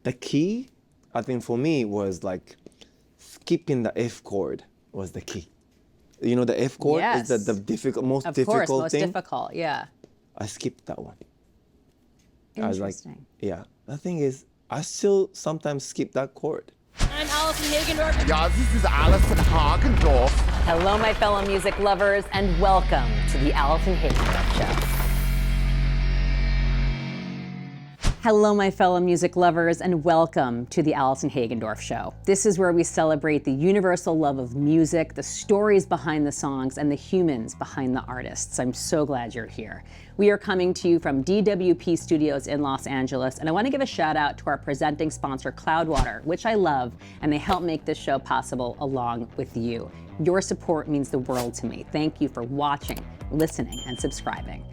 the key, I think for me was like skipping the F chord was the key. You know the F chord Yes. is the difficult, most Of difficult course, most thing. difficult, yeah. I skipped that one. Interesting. I was like, yeah. The thing is, I still sometimes skip that chord. I'm Allison Hagendorf. Yeah, this is Allison Hagendorf. Hello, my fellow music lovers, and welcome to the Allison Hagendorf Show. Hello, my fellow music lovers, and welcome to the Allison Hagendorf Show. This is where we celebrate the universal love of music, the stories behind the songs, and the humans behind the artists. I'm so glad you're here. We are coming to you from DWP Studios in Los Angeles, and I want to give a shout out to our presenting sponsor, Cloudwater, which I love, and they help make this show possible along with you. Your support means the world to me. Thank you for watching, listening, and subscribing.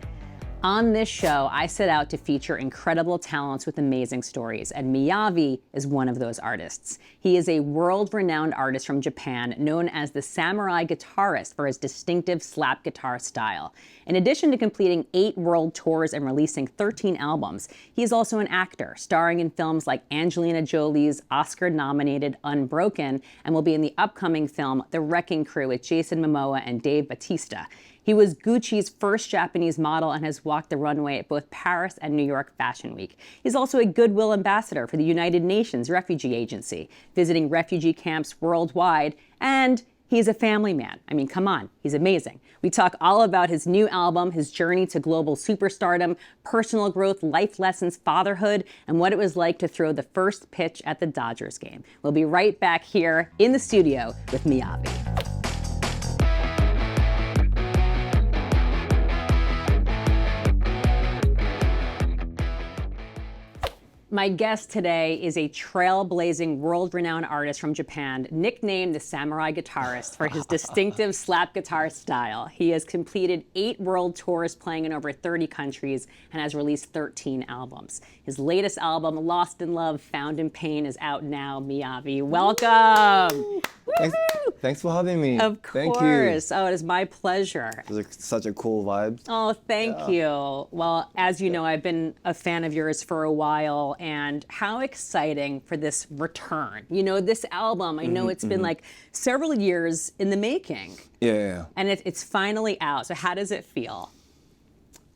On this show, I set out to feature incredible talents with amazing stories, and MIYAVI is one of those artists. He is a world-renowned artist from Japan known as the Samurai Guitarist for his distinctive slap guitar style. In addition to completing 8 world tours and releasing 13 albums, he is also an actor, starring in films like Angelina Jolie's Oscar-nominated Unbroken, and will be in the upcoming film The Wrecking Crew with Jason Momoa and Dave Bautista. He was Gucci's first Japanese model and has walked the runway at both Paris and New York Fashion Week. He's also a goodwill ambassador for the United Nations Refugee Agency, visiting refugee camps worldwide, and he's a family man. I mean, come on, he's amazing. We talk all about his new album, his journey to global superstardom, personal growth, life lessons, fatherhood, and what it was like to throw the first pitch at the Dodgers game. We'll be right back here in the studio with MIYAVI. My guest today is a trailblazing, world-renowned artist from Japan, nicknamed the Samurai Guitarist for his distinctive slap guitar style. He has completed 8 world tours playing in over 30 countries and has released 13 albums. His latest album, Lost in Love, Found in Pain, is out now. MIYAVI, welcome! Thanks for having me. Of course. Thank you. Oh, it is my pleasure. It was such a cool vibe. Oh, thank you. Well, as you know, I've been a fan of yours for a while, and how exciting for this return. You know, this album, I know it's been like several years in the making. Yeah. And it's finally out. So how does it feel?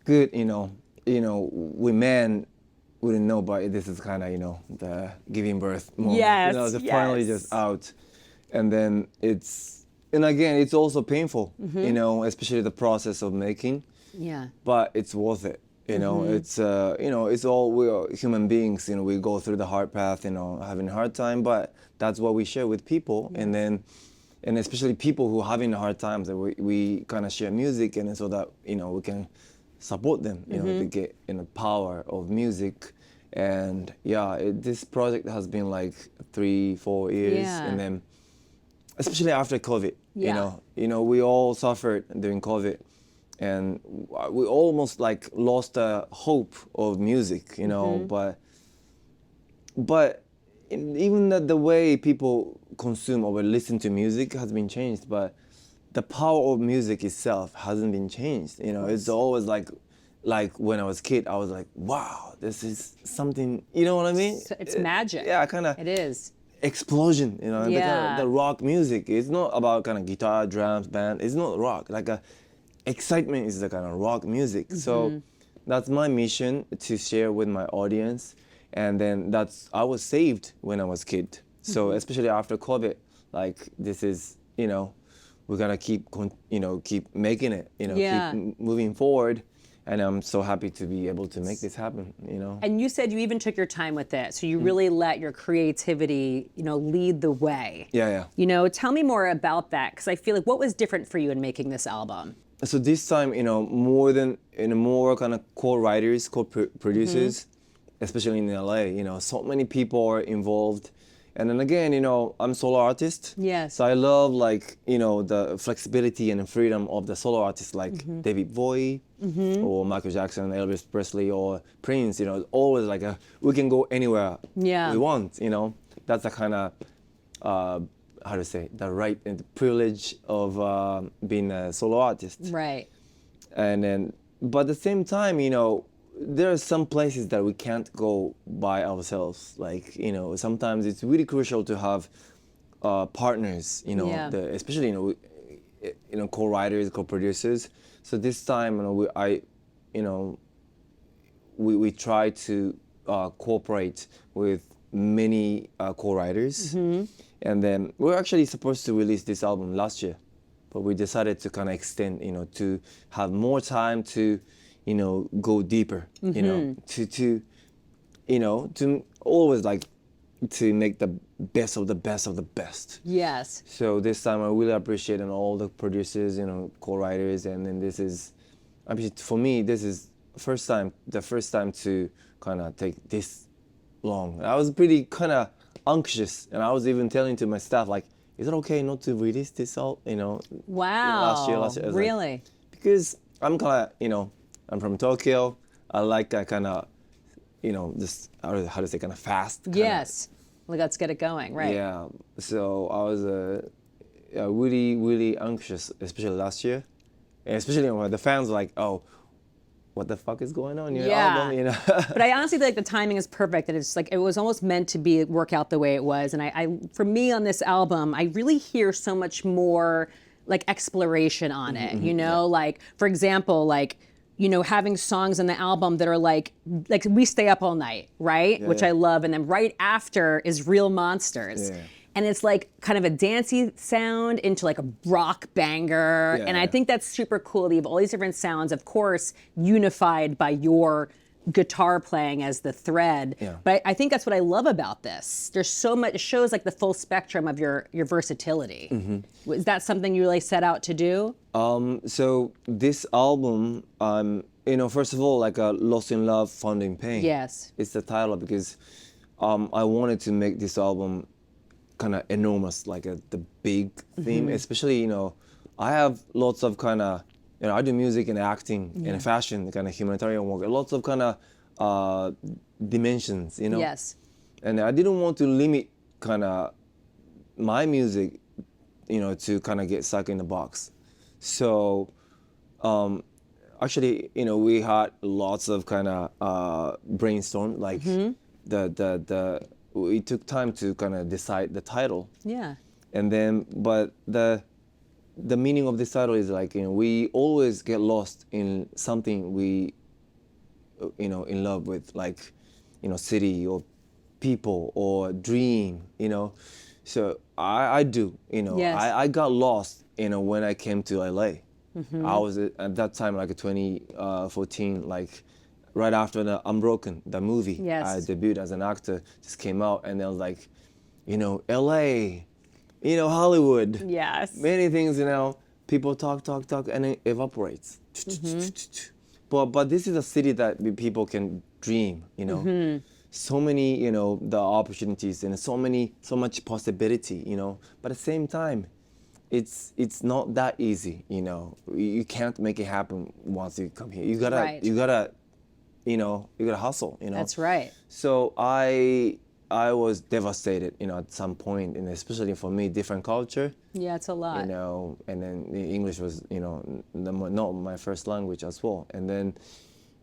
Good, you know, we men wouldn't know, but this is kind of, the giving birth moment. Yes, It's finally just out. And then and again, it's also painful, especially the process of making. Yeah. But it's worth it. It's it's all, we are human beings. We go through the hard path. Having a hard time, but that's what we share with people. Yes. And especially people who are having hard times, that we kind of share music, and so that we can support them. To get in the power of music. And yeah, this project has been like 3-4 years, and then especially after COVID. We all suffered during COVID. And we almost like lost the hope of music, but even the way people consume or listen to music has been changed, but the power of music itself hasn't been changed. It's always like when I was a kid, I was like, wow, this is something, you know what I mean? It's magic. Yeah, kind of. It is. Explosion, Yeah. the rock music. It's not about kind of guitar, drums, band. It's not rock. Excitement is the kind of rock music. So that's my mission, to share with my audience. And then I was saved when I was a kid. So especially after COVID, this is, we're gonna keep making it, keep moving forward. And I'm so happy to be able to make this happen, And you said you even took your time with it. So you really let your creativity, lead the way. Yeah. Tell me more about that, because I feel like what was different for you in making this album? So this time, more kind of co-writers, co-producers, especially in LA, so many people are involved. And then again, I'm a solo artist. Yes. So I love the flexibility and the freedom of the solo artists like David Bowie or Michael Jackson, Elvis Presley or Prince, always we can go anywhere we want, That's the kind of, the right and the privilege of being a solo artist. Right. And then, but at the same time, there are some places that we can't go by ourselves. Like, sometimes it's really crucial to have partners, Yeah. especially, co-writers, co-producers. So this time, we try to cooperate with many co-writers. And then we were actually supposed to release this album last year, but we decided to kind of extend, to have more time to, go deeper, to always like to make the best of the best of the best. Yes. So this time I really appreciate all the producers, co-writers, and then this is, for me, this is the first time to kind of take this long. I was pretty kind of anxious, and I was even telling to my staff, like, is it okay not to release this all, Wow. last year? I was like, Really? because I'm kind of, I'm from Tokyo. I like that kind of, just, how to say, kind of fast. Yes. Well, let's get it going, right? Yeah. So I was really, really anxious, especially last year. And especially when the fans were like, oh, what the fuck is going on in your album, But I honestly feel like the timing is perfect. That it's like it was almost meant to work out the way it was. And I for me on this album, I really hear so much more like exploration on it. Like for example, like having songs on the album that are like We Stay Up All Night, right? Which I love, and then right after is Real Monsters. Yeah. And it's like kind of a dancey sound into like a rock banger. And I think that's super cool. You have all these different sounds, of course, unified by your guitar playing as the thread. Yeah. But I think that's what I love about this. There's so much, it shows like the full spectrum of your versatility. Is that something you really set out to do? So this album, first of all, like Lost in Love, Found in Pain. Yes. It's the title because I wanted to make this album kind of enormous, like the big theme, especially, I have lots of kind of, I do music and acting and fashion, kind of humanitarian work, lots of kind of dimensions, Yes. And I didn't want to limit kind of my music, to kind of get stuck in the box. So actually, we had lots of kind of brainstorm, like it took time to kind of decide the title. Yeah. And then, but the meaning of this title is like, we always get lost in something we, in love with, like, city or people or dream, So I do, Yes. I got lost, when I came to LA. I was at that time, like 2014, like, right after the Unbroken, the movie, Yes. I debuted as an actor, just came out, and I was like, LA, Hollywood. Yes. Many things, people talk, and it evaporates. But this is a city that people can dream, So many, the opportunities and so much possibility, But at the same time, it's not that easy, You can't make it happen once you come here. You gotta hustle, That's right. So I was devastated, at some point, and especially for me, different culture, Yeah, it's a lot. and then the English was, not my first language as well. And then,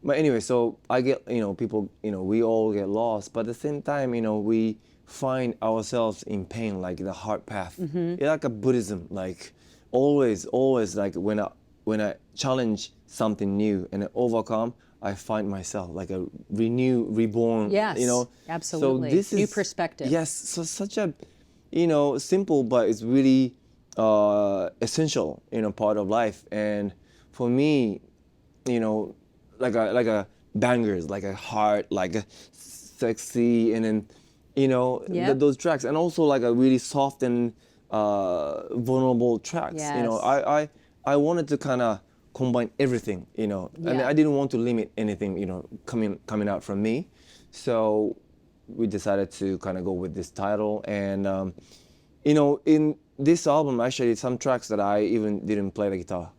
but anyway, so I get, people, we all get lost, but at the same time, we find ourselves in pain, like the hard path. It's like a Buddhism, like always, like when I challenge something new and I overcome, I find myself like a reborn. Yes, absolutely. So this is new perspective. Yes, so such a, simple, but it's really essential, part of life. And for me, like a bangers, like a heart, like a sexy, and then, Yep. those tracks, and also like a really soft and vulnerable tracks. Yes. I wanted to kind of combine everything, and I didn't want to limit anything, coming out from me. So we decided to kind of go with this title. And, in this album, actually, some tracks that I even didn't play the guitar.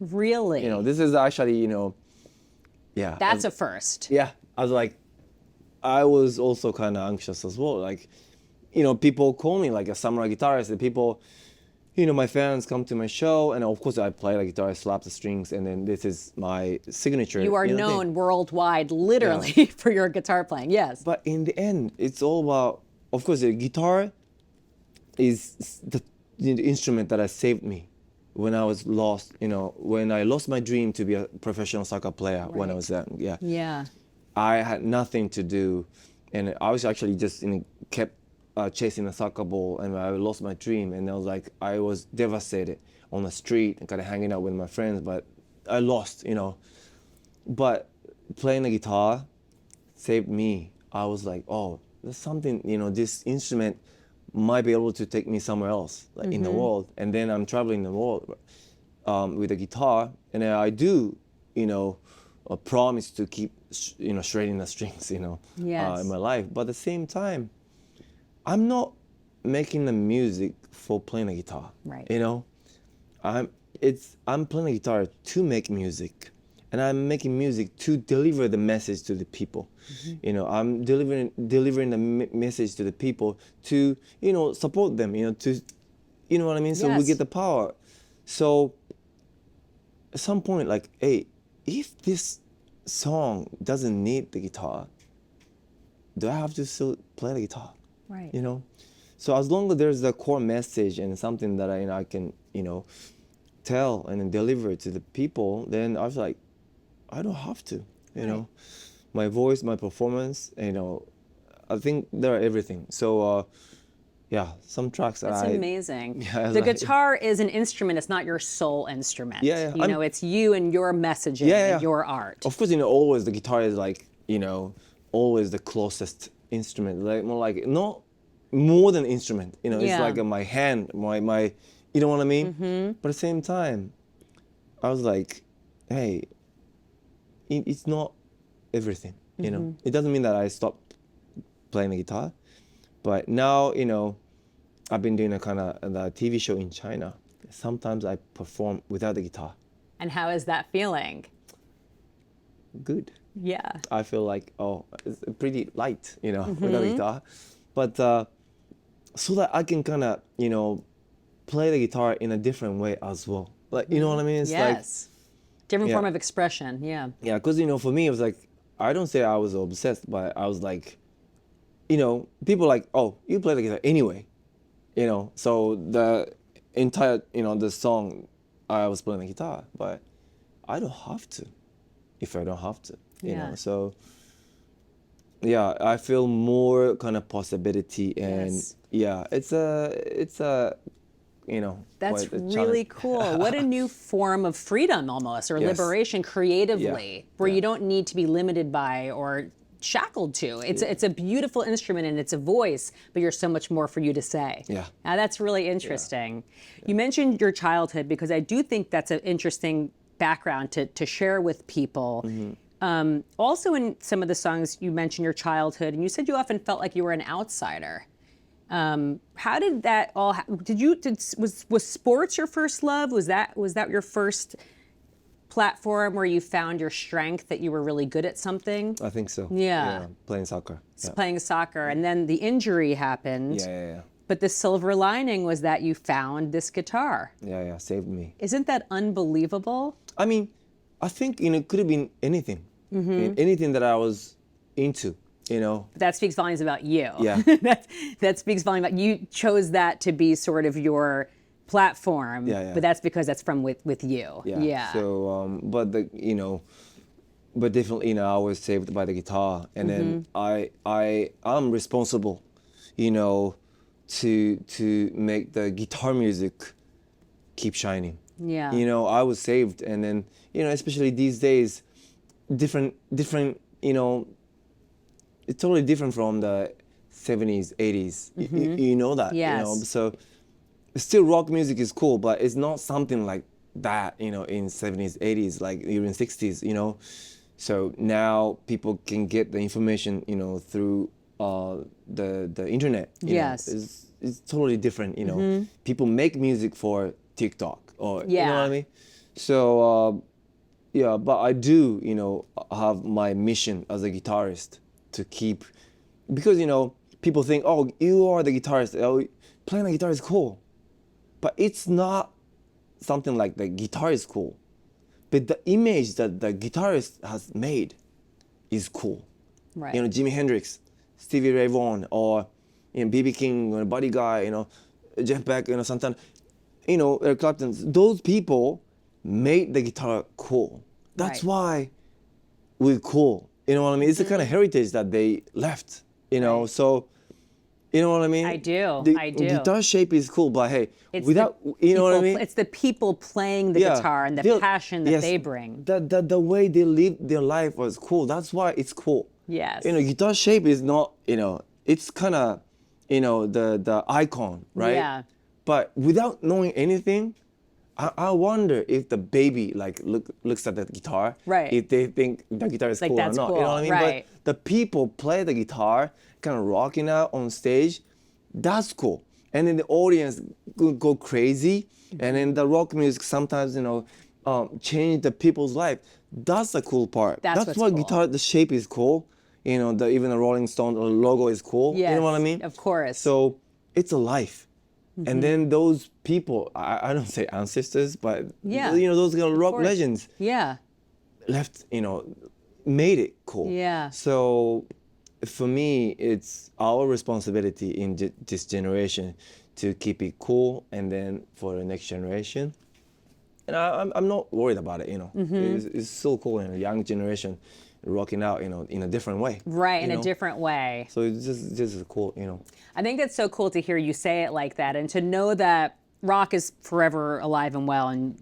Really? This is actually, yeah. That's a first. Yeah, I was like, I was also kind of anxious as well. Like, people call me like a samurai guitarist, and people, my fans come to my show, and of course I play the guitar, I slap the strings, and then this is my signature. You are known worldwide, literally, for your guitar playing. Yes. But in the end, it's all about, of course, the guitar is the instrument that has saved me when I was lost. When I lost my dream to be a professional soccer player when I was young. Yeah. I had nothing to do, and I was actually just kept chasing a soccer ball, and I lost my dream, and I was devastated on the street and kind of hanging out with my friends, but I lost, But playing the guitar saved me. I was like, oh, there's something, this instrument might be able to take me somewhere else, like in the world. And then I'm traveling the world with the guitar, and I do, a promise to keep, shredding the strings, Yes. in my life. But at the same time, I'm not making the music for playing the guitar. Right. I'm playing the guitar to make music, and I'm making music to deliver the message to the people. I'm delivering the message to the people to, support them, to, you know what I mean? So we Yes. get the power. So at some point, like, hey, if this song doesn't need the guitar, do I have to still play the guitar? Right. So as long as there's a core message and something that I can, tell and then deliver to the people, then I was like, I don't have to, my voice, my performance, I think they're everything. So, some tracks That's amazing. Yeah, the guitar is an instrument. It's not your sole instrument. Yeah, yeah. It's you and your messaging and your art. Of course, always the guitar is like, always the closest instrument, like more like, not more than instrument, it's like my hand, my, you know what I mean? But at the same time, I was like, hey, it's not everything, It doesn't mean that I stopped playing the guitar, but now, I've been doing a kind of the TV show in China. Sometimes I perform without the guitar. And how is that feeling? Good. Yeah. I feel like, it's pretty light, without the guitar. But so that I can kind of, play the guitar in a different way as well. Like, you know what I mean? It's yes. Different Yeah. form of expression. Yeah. Yeah, because, for me, it was like, I don't say I was obsessed, but I was like, people like, oh, you play the guitar anyway. So the entire, the song, I was playing the guitar, but I don't have to if I don't have to, Yeah. So, yeah, I feel more kind of possibility, and Yes. it's a, That's quite a really challenge. cool. What a new form of freedom almost, or Yes. liberation creatively, where Yeah. you don't need to be limited by or shackled to. It's a beautiful instrument and it's a voice, but there's so much more for you to say. Yeah. Now that's really interesting. You mentioned your childhood, because I do think that's an interesting background to share with people. Also in some of the songs you mentioned your childhood, and you said you often felt like you were an outsider. How did that all? Was sports your first love? Was that your first platform where you found your strength, that you were really good at something? I think so. Yeah. Playing soccer. Yeah. Playing soccer, and then the injury happened. Yeah. But the silver lining was that you found this guitar. Yeah, saved me. Isn't that unbelievable? I mean, I think, it could have been anything. Anything that I was into, But that speaks volumes about you. Yeah. that speaks volumes about you chose that to be sort of your platform. Yeah. But that's because that's from with you. Yeah. So, but but definitely, I was saved by the guitar, and then I'm responsible, to make the guitar music keep shining. Yeah. I was saved, and then, especially these days, different, it's totally different from the 70s, 80s. You know that. Yes. So still rock music is cool, but it's not something like that, in 70s, 80s, like even 60s, So now people can get the information, through the internet. Yes. It's totally different, People make music for TikTok, or you know what I mean? So but I do, have my mission as a guitarist to keep, because people think, oh, you are the guitarist, oh, playing the guitar is cool. but it's not something like the guitar is cool. But the image that the guitarist has made is cool. Right. You know, Jimi Hendrix, Stevie Ray Vaughan, or B.B. King, or Buddy Guy, Jeff Beck, Santana, Eric Clapton. Those people made the guitar cool. That's Right. why we're cool. You know what I mean? It's the kind of heritage that they left. Right. So. You know what I mean? I do. The I do. guitar shape is cool, but hey, It's without, the you know what I people- mean? It's the people playing the guitar and the they'll- passion that yes, they bring. The way they live their life was cool. That's why it's cool. Yes. Guitar shape is not, it's kind of, the icon, right? Yeah. But without knowing anything, I wonder if the baby looks at the guitar, Right. if they think the guitar is Like, cool or that's not. You know cool, what I mean? right. But the people play the guitar, kind of rocking out on stage. That's cool. And then the audience go crazy. And then the rock music sometimes, change the people's life. That's the cool part. That's That's what's why cool. guitar, the shape is cool. Even the Rolling Stone logo is cool. Yes, You know what I mean? of course. So it's a life. Mm-hmm. And then those people, I don't say ancestors, but Yeah, those kind of rock course. legends Yeah. left, made it cool. Yeah. So for me, it's our responsibility in this generation to keep it cool, and then for the next generation. And I'm not worried about it, Mm-hmm. It's so cool in a young generation rocking out, in a different way. Right, in you a know? different way. So it's just cool, I think that's so cool to hear you say it like that, and to know that rock is forever alive and well, and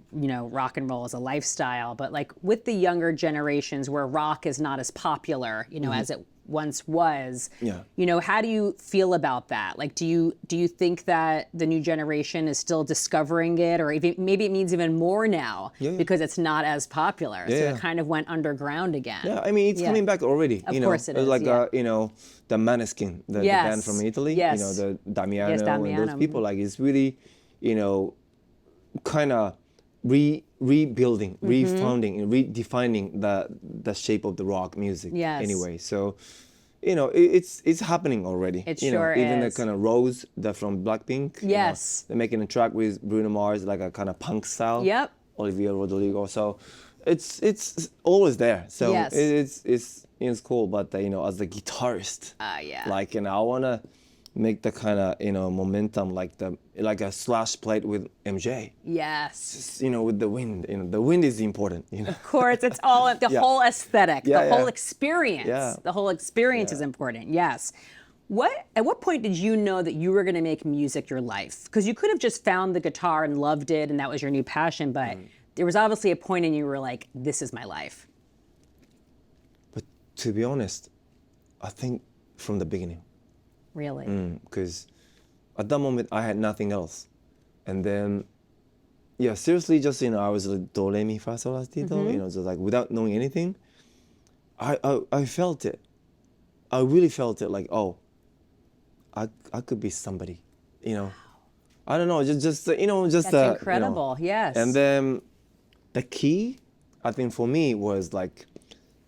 rock and roll is a lifestyle. But like with the younger generations, where rock is not as popular, as it once was. Mm-hmm. Yeah. How do you feel about that? Like, do you think that the new generation is still discovering it, or even, maybe it means even more now because it's not as popular, so it kind of went underground again? Yeah, I mean, it's coming back already. Of course it is, Like, yeah. the Maneskin, the Yes, band from Italy, yes. the Damiano, Yes, and Damiano, those people, like, it's really, kind of rebuilding, refounding, and redefining the shape of the rock music. Yes. Anyway, so, it's happening already. It You know, sure even is. the kind of Rose, from Blackpink. Yes. They're making a track with Bruno Mars, like a kind of punk style. Yep. Olivia Rodrigo. So it's always there. So Yes. it's cool. But as a guitarist, Yeah. like, I wanna make the kind of momentum like a slash plate with MJ. Yes. With the wind. The wind is important. Of course, it's all the Yeah. whole aesthetic, Yeah, the whole yeah. experience. Yeah. The whole experience is important. Yes. At what point did you know that you were going to make music your life? Because you could have just found the guitar and loved it, and that was your new passion. But there was obviously a point, and you were like, "This is my life." But to be honest, I think from the beginning. Really? Because at that moment I had nothing else, and then seriously, just I was like do re mi fa sol la si do, just like without knowing anything, I felt it. I really felt it, like, oh, I could be somebody, I don't know, just That's incredible. Yes. And then the key, I think for me, was like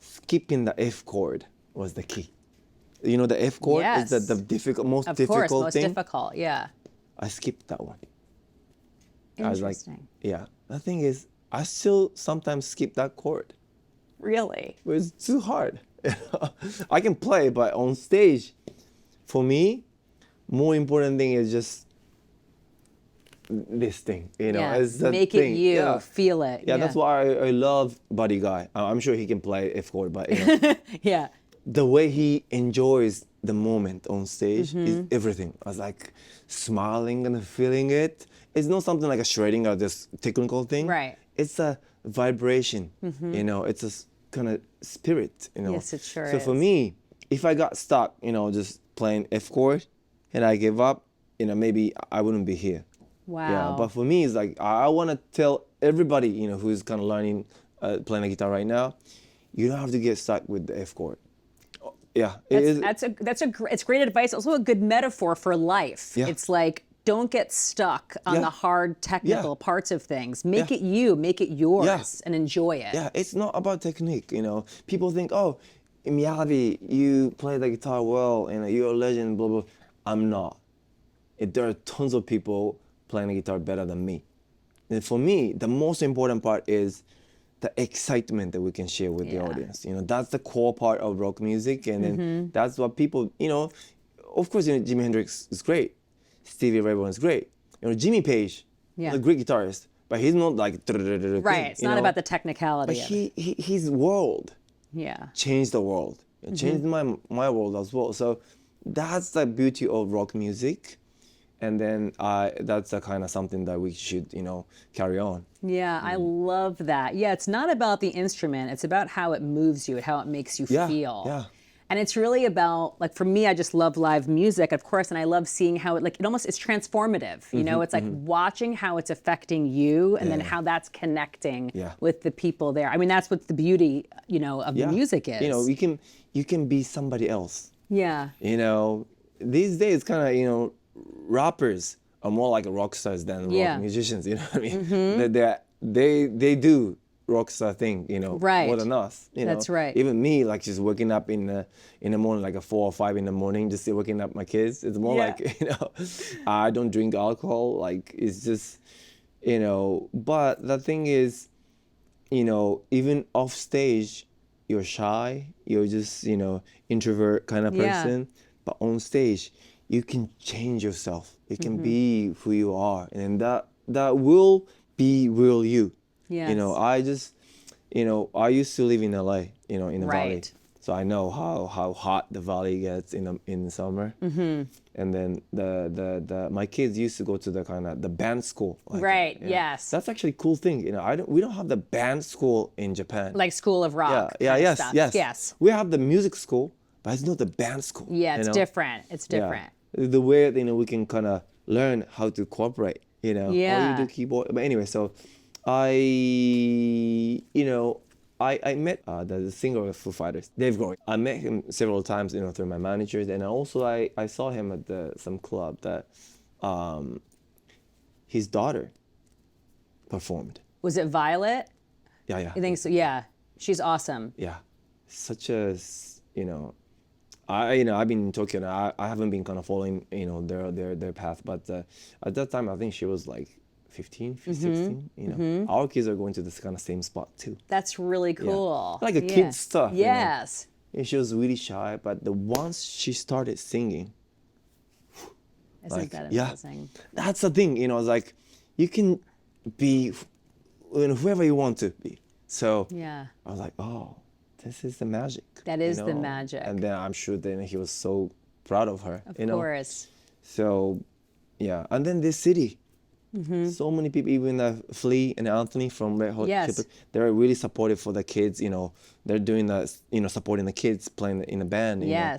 skipping the F chord was the key. The F chord is Yes. the most of difficult course, most thing. difficult. Yeah. I skipped that one. I was like, Interesting. yeah. The thing is, I still sometimes skip that chord. Really? But it's too hard. I can play, but on stage, for me, more important thing is just this thing. Yeah. It's that Make thing. it you. Yeah. Feel it. Yeah, that's why I love Buddy Guy. I'm sure he can play F chord, but Yeah. the way he enjoys the moment on stage Mm-hmm. is everything. I was like smiling and feeling it. It's not something like a shredding or this technical thing. Right. It's a vibration. It's a kind of spirit. Yes, it sure So for is. me, if I got stuck, just playing F chord, and I give up, maybe I wouldn't be here. Wow. Yeah, but for me, it's like I want to tell everybody, who's kind of learning, playing the guitar right now, you don't have to get stuck with the F chord. Yeah, It's great advice. Also a good metaphor for life. Yeah. It's like, don't get stuck on Yeah. the hard technical Yeah. parts of things. Make Yeah. it you, make it yours, Yeah. and enjoy it. Yeah, it's not about technique. People think, oh, MIYAVI, you play the guitar well, you're a legend, blah blah. I'm not. There are tons of people playing the guitar better than me. And for me, the most important part is the excitement that we can share with the audience. You know, that's the core part of rock music, and then that's what people, you know, of course, you know, Jimi Hendrix is great, Stevie Ray Vaughan is great. You know, Jimmy Page is a great guitarist, but he's not like right. It's not about the technicality. But his world changed the world. It changed my world as well. So that's the beauty of rock music. And then that's a kind of something that we should, you know, carry on. Yeah, I love that. Yeah, it's not about the instrument. It's about how it moves you, how it makes you feel. Yeah. And it's really about, like, for me, I just love live music, of course, and I love seeing how it's transformative. You know, it's like watching how it's affecting you and then how that's connecting with the people there. I mean, that's what the beauty, you know, of the music is. You know, you can be somebody else. Yeah. You know, these days, kind of, you know, rappers are more like rock stars than rock musicians. You know what I mean? They do rock star thing, you know, more than us. You know? That's right. Even me, like just waking up in the morning, like 4 or 5 in the morning, just waking up my kids. It's more like, you know, I don't drink alcohol. Like it's just, you know. But the thing is, you know, even off stage, you're shy. You're just, you know, introvert kind of person. But on stage, you can change yourself. You can be who you are, and that will be real you. Yes. You know, I just, you know, I used to live in LA, you know, in the valley, so I know how hot the valley gets in the summer. And then my kids used to go to the band school. Like Yes. That's actually a cool thing. You know, we don't have the band school in Japan. Like School of Rock. Yes. We have the music school, but it's not the band school. Yeah, it's different. It's different. The way, you know, we can kind of learn how to cooperate, you know. Yeah. Or you do keyboard. But anyway, so I met the singer of Foo Fighters, Dave Grohl. I met him several times, you know, through my managers, and also I saw him at some club that his daughter performed. Was it Violet? Yeah. You think so? Yeah, she's awesome. Yeah, such a, you know. I've been in Tokyo and I haven't been kind of following, you know, their path, but at that time I think she was like 15, 16, you know. Our kids are going to this kind of same spot too. That's really cool. Like a kid stuff. Yes. You know? And she was really shy, but once she started singing, Isn't that amazing? That's the thing, you know, it's like you can be, you know, whoever you want to be. So I was like, oh, this is the magic. That is you know? the magic. And then I'm sure then he was so proud of her. Of course. So, yeah. And then this city, so many people, even Flea and Anthony from Red Hot Chili Peppers, they're really supportive for the kids. You know, they're doing that, you know, supporting the kids playing in a band. You know?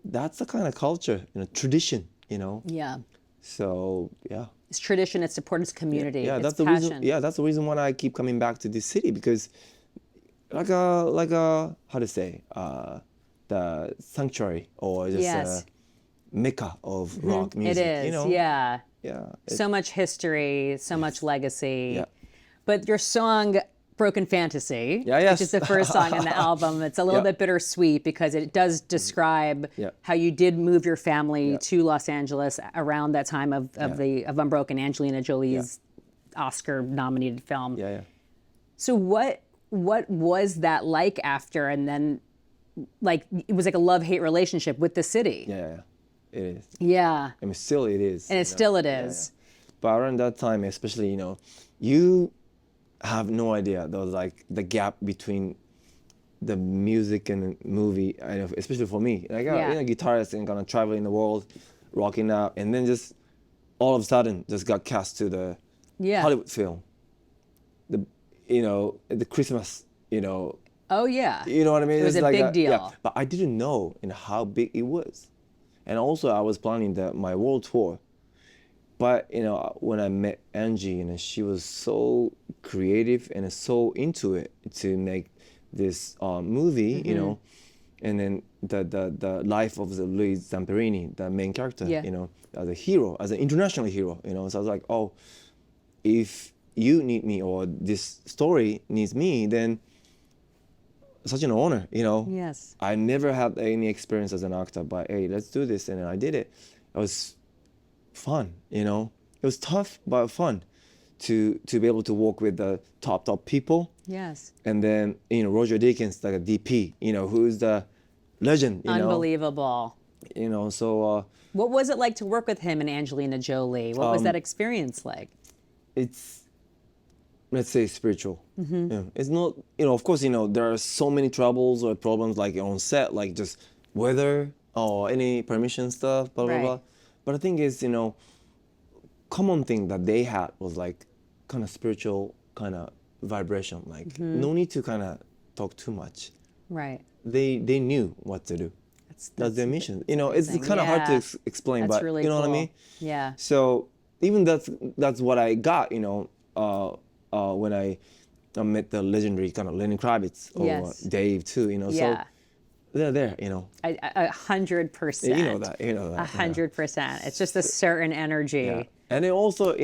That's the kind of culture, you know, tradition, you know. Yeah. So, yeah. It's tradition, it's support, it's community, yeah, it's that's the passion. reason. Yeah, that's the reason why I keep coming back to this city, because like a how to say, the sanctuary or just a mecca of rock music. It is, you know? yeah. Yeah. So much history, so much legacy. Yeah. But your song Broken Fantasy, which is the first song in the album, it's a little bit bittersweet because it does describe how you did move your family to Los Angeles around that time of Unbroken, Angelina Jolie's Oscar-nominated film. Yeah. So what was that like after, and then like it was like a love-hate relationship with the city? Yeah. It is. Yeah. I mean, still it is. And it still it is. Yeah. But around that time, especially, you know, you have no idea, there was like the gap between the music and the movie, especially for me. Like, you know, guitarist and gonna travel in the world, rocking out, and then just all of a sudden just got cast to the Hollywood film. The Christmas, you know. Oh yeah. You know what I mean? It was a like big deal. Yeah, but I didn't know, you know, how big it was. And also I was planning my world tour. But, you know, when I met Angie, you know, she was so creative and so into it to make this movie, you know, and then the life of the Louis Zamperini, the main character, you know, as a hero, as an international hero, you know. So I was like, oh, if you need me or this story needs me, then such an honor, you know. Yes. I never had any experience as an actor, but hey, let's do this, and I did it. It was fun, you know. it was tough but fun to be able to work with the top people. Yes. And then, Roger Deakins, like a DP, who's the legend, Unbelievable. So What was it like to work with him and Angelina Jolie? What was that experience like? it's, let's say, spiritual. Yeah. It's not, of course, there are so many troubles or problems like on set, like just weather or any permission stuff, blah, blah, Right. blah. But I think it's, common thing that they had was like kind of spiritual kind of vibration. Like no need to kind of talk too much. Right. They knew what to do. That's their mission. It's kind of hard to explain, That's but really you know cool. what I mean? Yeah. So even that's what I got, when I met the legendary kind of Lenny Kravitz or Yes. Dave too, Yeah. So they're there, 100%. You know that. 100%. It's just a certain energy. Yeah. And then also,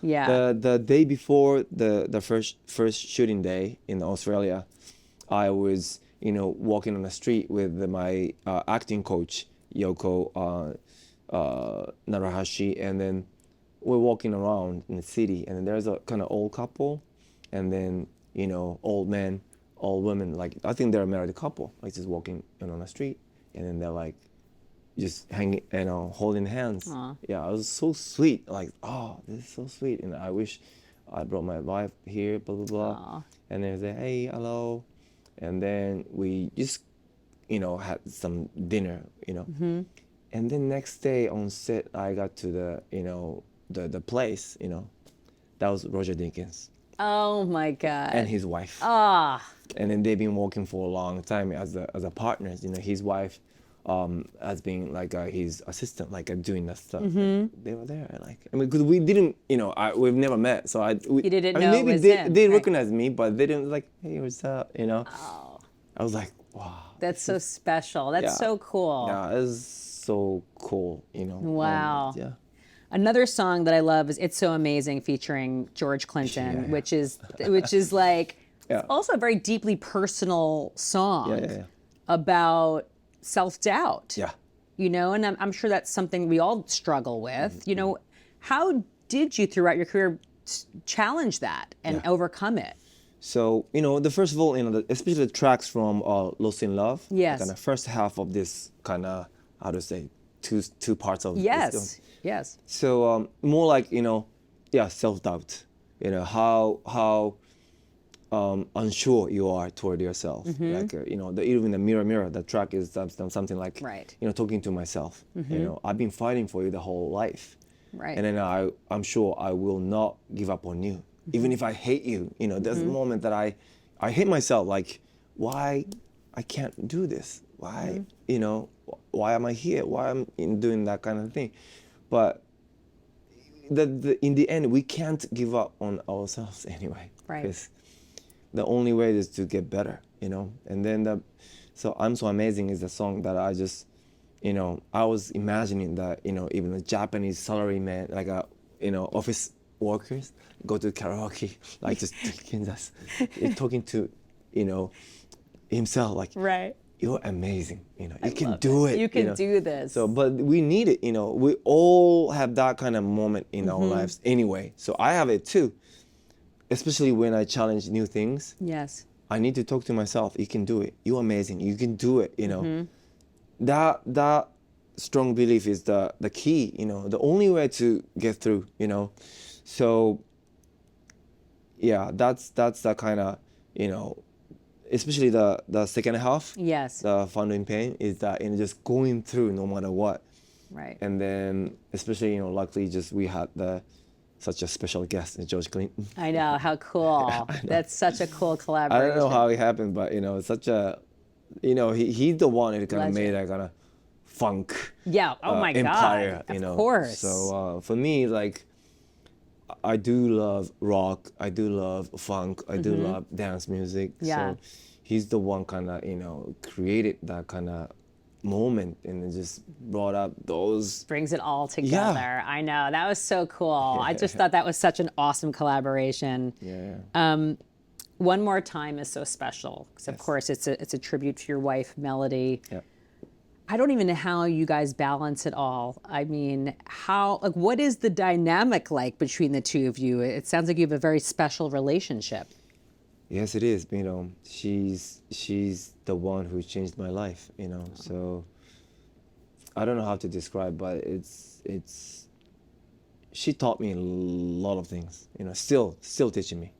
Yeah. the day before the first shooting day in Australia, I was, walking on the street with my acting coach, Yoko Narahashi, and then we're walking around in the city, and then there's a kind of old couple, and then, old men, old women, like I think they're a married couple, like just walking on the street, and then they're like just hanging, holding hands. Aww. Yeah, it was so sweet. Like, oh, this is so sweet, and I wish I brought my wife here, blah blah blah. Aww. And then they say, hey, hello, and then we just, had some dinner, Mm-hmm. and then next day on set, I got to the place, that was Roger Deakins Oh my God. and his wife. Ah. And then they've been working for a long time as a partners. His wife has been like his assistant, like doing that stuff. Mm-hmm. They were there, because we didn't, we've never met, so You didn't know maybe it was they him, they right. recognized me, but they didn't like, hey, what's up, Oh. I was like, wow. That's so special. That's Yeah. so cool. Yeah, it's so cool, Wow. And, yeah. Another song that I love is "It's So Amazing" featuring George Clinton, Yeah. which is like Yeah. also a very deeply personal song Yeah. about self-doubt. Yeah. And I'm sure that's something we all struggle with. How did you throughout your career challenge that and overcome it? So, the first of all, especially the tracks from Lost in Love. Yes. Kind of first half of this kind of, how to say, two parts of this. Yes. So more like, self-doubt. How unsure you are toward yourself. Like, even the Mirror, the track is something like, Right. Talking to myself. I've been fighting for you the whole life. Right. And then I'm sure I will not give up on you. Even if I hate you, there's a moment that I hate myself, like, why I can't do this? Why, why am I here? Why am I doing that kind of thing? But in the end, we can't give up on ourselves anyway. Right. Because the only way is to get better, And then so I'm So Amazing is the song that I just, I was imagining that, even a Japanese salaryman, like office workers go to karaoke, like just talking to, himself, like, Right. you're amazing, you can do it. You can do this. So, but we need it, we all have that kind of moment in our lives anyway. So I have it too, especially when I challenge new things. Yes. I need to talk to myself. You can do it. You're amazing. You can do it. That strong belief is the key. The only way to get through. So yeah, that's the kind of especially the second half. Yes. The Fun in Pain is that just going through no matter what. Right. And then especially luckily just we had such a special guest, George Clinton. I know, how cool. That's such a cool I collaboration. don't know how it happened, but such a, he's the one who kind of made that kind of funk. Yeah. Oh my empire, God. Of course. So for me, like, I do love rock. I do love funk. I do love dance music. Yeah. So he's the one kind of created that kind of moment and it just brought up those. Brings it all together. I know. That was so cool. I just thought that was such an awesome collaboration. Yeah. One More Time is so special because, of course, it's a tribute to your wife, Melody. Yeah. I don't even know how you guys balance it all. I mean, what is the dynamic like between the two of you? It sounds like you have a very special relationship. Yes, it is. She's the one who changed my life. So I don't know how to describe, but it's. She taught me a lot of things. Still teaching me.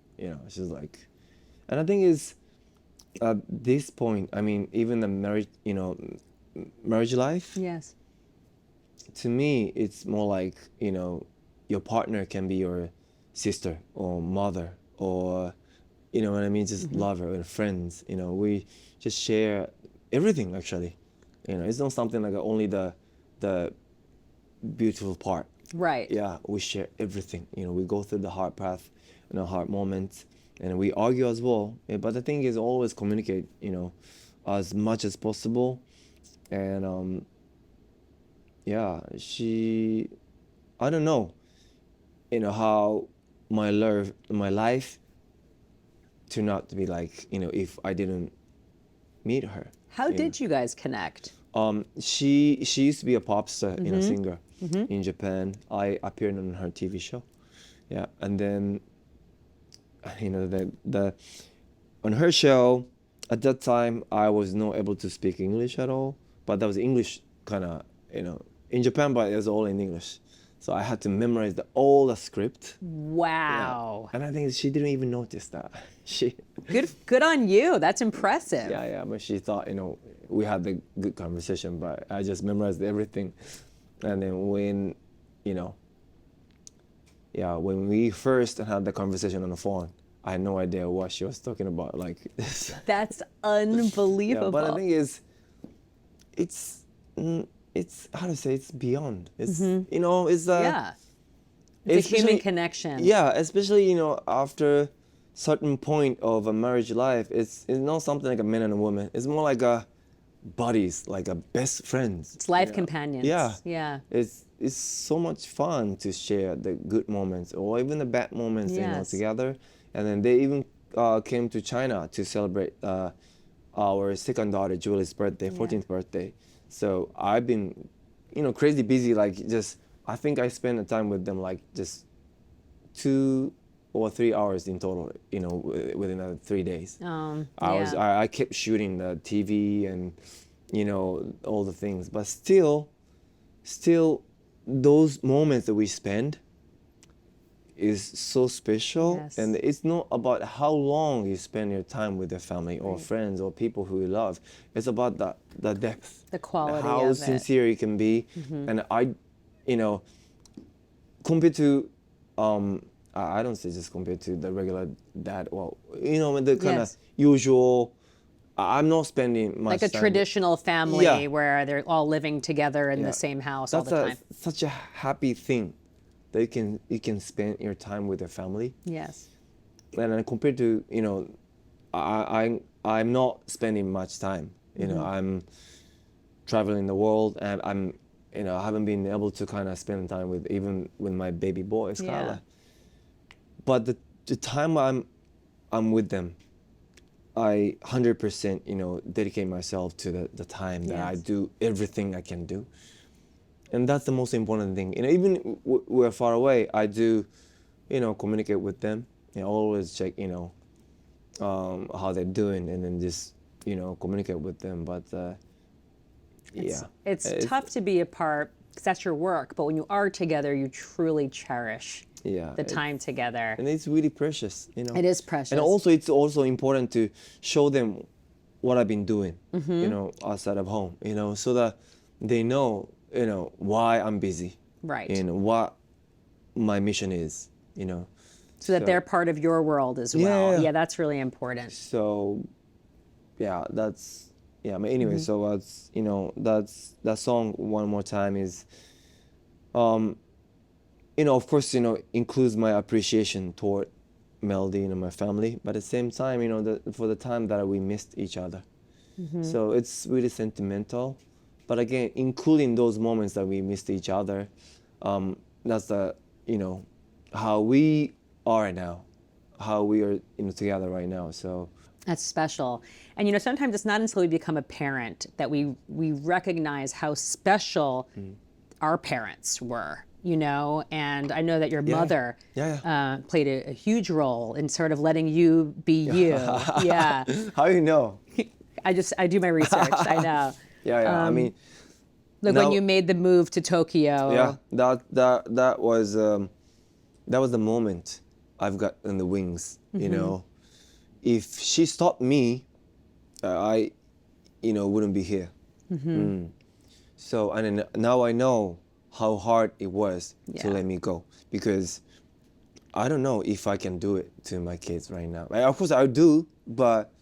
She's like, and I think is at this point. I mean, even the marriage. Marriage life. Yes. To me, it's more like your partner can be your sister or mother or what I mean, just lover or friends. We just share everything actually. It's not something like only the beautiful part. Right. Yeah, we share everything. We go through the hard path, hard moments, and we argue as well. Yeah, but the thing is always communicate. As much as possible, and yeah, I don't know, how my life turned out to be like, if I didn't meet her. How did you guys connect? She used to be a pop star, singer in Japan. I appeared on her TV show. Yeah, and then, the on her show, at that time, I was not able to speak English at all, but that was English kind of, in Japan, but it was all in English. So I had to memorize all the script. Wow. Yeah. And I think she didn't even notice that. Good on you. That's impressive. Yeah, but she thought, we had a good conversation, but I just memorized everything. And then when we first had the conversation on the phone, I had no idea what she was talking about like this. That's unbelievable. Yeah, but the thing is, it's how to say, it's beyond. It's it's yeah. It's a human connection. Yeah, especially after certain point of a marriage life, it's not something like a man and a woman. It's more like a buddies, like a best friends. It's life companions. Yeah. Yeah. It's so much fun to share the good moments or even the bad moments, together. And then they even came to China to celebrate our second daughter Julie's birthday, 14th birthday. So I've been, crazy busy. Like I think I spent the time with them like just 2 or 3 hours in total. Within 3 days. I kept shooting the TV and all the things, but still, those moments that we spend is so special. Yes. And it's not about how long you spend your time with your family or friends or people who you love. It's about the depth, the quality how of sincere you can be. And I compared to I don't say just compared to the regular dad, well, the kind of usual. I'm not spending much like a time traditional family Yeah. where they're all living together in the same house all the time. That's such a happy thing that you can spend your time with your family. Yes. And then compared to I'm not spending much time. I'm traveling the world, and I haven't been able to kind of spend time with my baby boy Skylar. Yeah. But the time I'm with them, I 100% dedicate myself to the time that I do everything I can do. And that's the most important thing. Even we're far away, I do, communicate with them. Always check, how they're doing, and then just, communicate with them. But It's tough to be apart because that's your work, but when you are together, you truly cherish the time together. And it's really precious, It is precious. And also, it's also important to show them what I've been doing, outside of home, so that they know, why I'm busy. Right. What my mission is, So that they're part of your world as well. Yeah, that's really important. So, but anyway, so that's that song One More Time is, of course, includes my appreciation toward Melody and my family, but at the same time, for the time that we missed each other. So it's really sentimental, but again, including those moments that we missed each other, that's how we are now, how we are together right now. So That's special. And you know, sometimes it's not until we become a parent that we recognize how special our parents were, you know. And I know that your mother played a huge role in sort of letting you be you. Yeah. How do you know? I do my research. I know. I mean, Like when you made the move to Tokyo. Yeah, that was the moment I've got in the wings. You know, if she stopped me, I, wouldn't be here. So and then now I know how hard it was to let me go, because I don't know if I can do it to my kids right now. Of course I do, but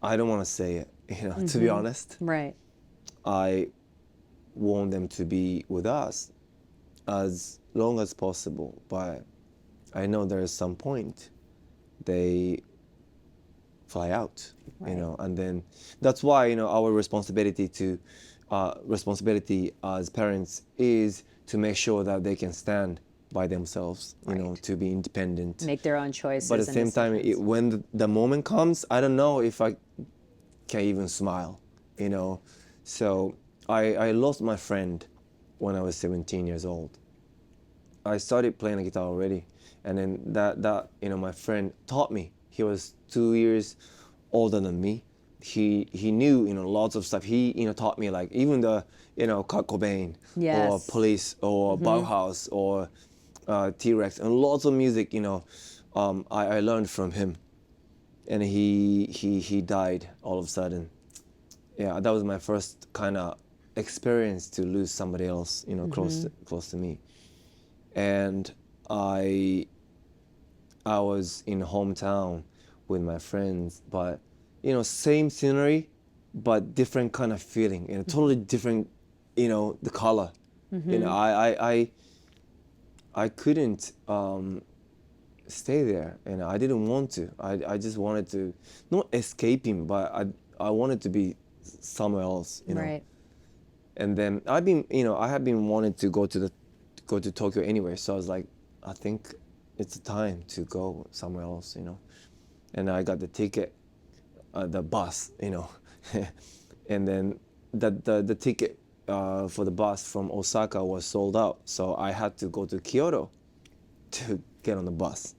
I don't want to say it. To be honest. Right. I want them to be with us as long as possible, but I know there is some point they fly out, and then that's why our responsibility as parents is to make sure that they can stand by themselves, to be independent, make their own choices. But at the same time, when the moment comes, I don't know if I can even smile, So I lost my friend when I was 17 years old. I started playing the guitar already, and then that my friend taught me. He was 2 years older than me. He knew lots of stuff. He taught me, like, even the Kurt Cobain or Police or Bauhaus or T-Rex and lots of music. I learned from him, and he died all of a sudden. Yeah, that was my first kind of experience to lose somebody else, close to me. And I was in hometown with my friends, but same scenery, but different kind of feeling, totally different, the color. I couldn't stay there, and I didn't want to. I just wanted to, not escaping, but I wanted to be somewhere else, Right. And then I had been wanting to go to Tokyo anyway, so I was like, I think it's time to go somewhere else, And I got the ticket, the bus, and then the ticket for the bus from Osaka was sold out, so I had to go to Kyoto to get on the bus.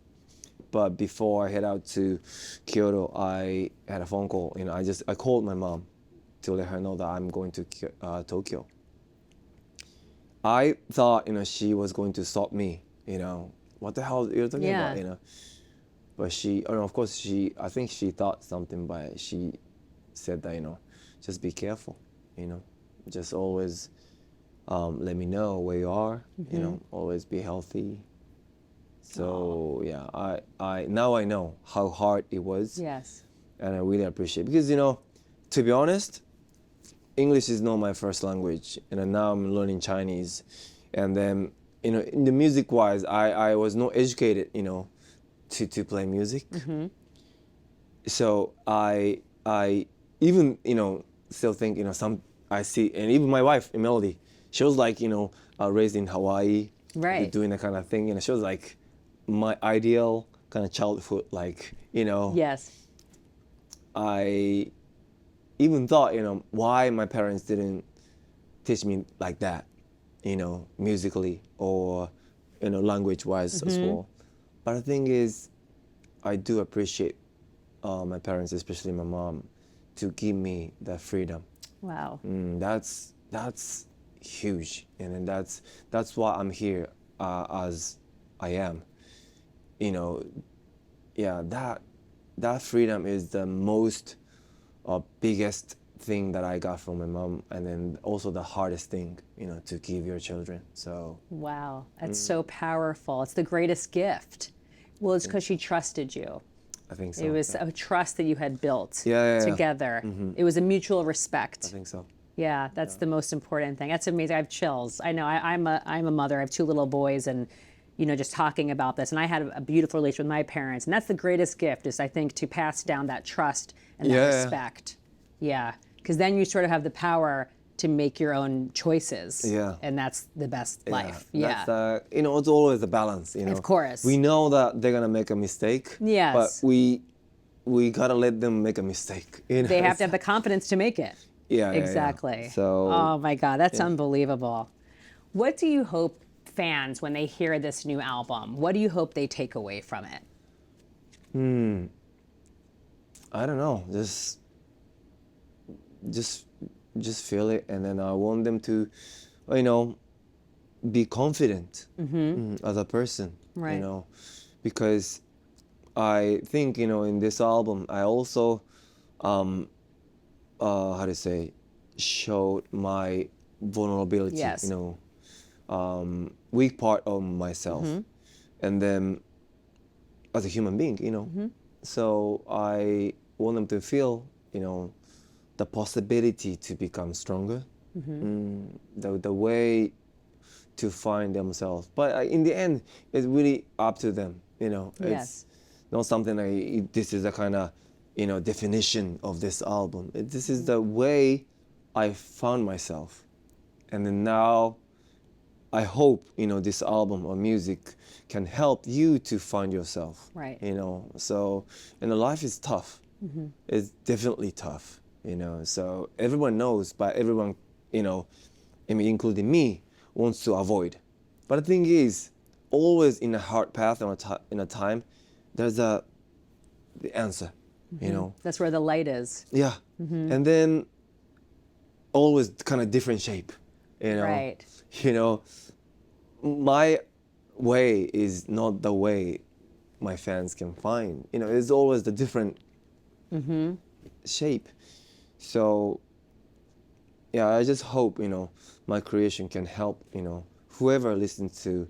But before I head out to Kyoto, I had a phone call. I called my mom to let her know that I'm going to Tokyo. I thought, she was going to stop me. What the hell you're talking about? But I think she thought something, but she said that, just be careful. Just always let me know where you are. Always be healthy. So I now I know how hard it was. Yes. And I really appreciate it, because to be honest, English is not my first language, and now I'm learning Chinese, and then in the music wise, I was not educated to play music. So I even still think some I see, and even my wife in Melody, she was like raised in Hawaii, right, doing that kind of thing, she was like my ideal kind of childhood, like Yes. I even thought, why my parents didn't teach me like that, musically or, language-wise as well. But the thing is, I do appreciate my parents, especially my mom, to give me that freedom. Wow. That's huge, and that's why I'm here as I am. That freedom is the most biggest thing that I got from my mom, and then also the hardest thing, to give your children. So. Wow, that's so powerful. It's the greatest gift. Well, it's because she trusted you. I think so. It was a trust that you had built together. Mm-hmm. It was a mutual respect. I think so. Yeah, that's the most important thing. That's amazing. I have chills. I know. I'm a mother. I have 2 little boys, and just talking about this. And I had a beautiful relationship with my parents, and that's the greatest gift. Is, I think, to pass down that trust and that respect. Yeah, because then you sort of have the power to make your own choices. Yeah. And that's the best life. Yeah. That's it's always a balance. Of course. We know that they're gonna make a mistake. Yes. But we we gotta let them make a mistake. You know? They have to have the confidence to make it. Yeah, Exactly. Yeah. So. Oh my God, that's unbelievable. What do you hope fans, when they hear this new album, what do you hope they take away from it? I don't know. Just feel it, and then I want them to, be confident as a person. Right. Because I think in this album I also, how to say, showed my vulnerability. Yes. Weak part of myself, and then as a human being. So I want them to feel, the possibility to become stronger, the way to find themselves. But in the end, it's really up to them. Yes. It's not something like this is a kind of, definition of this album. This is the way I found myself, and then now I hope this album or music can help you to find yourself. Right. So life is tough. It's definitely tough. So everyone knows, but everyone, including me, wants to avoid. But the thing is, always in a hard path or in a time, there's the answer. That's where the light is. Yeah. And then always kind of different shape. Right. My way is not the way my fans can find. It's always the different shape. So, yeah, I just hope, my creation can help, whoever listens to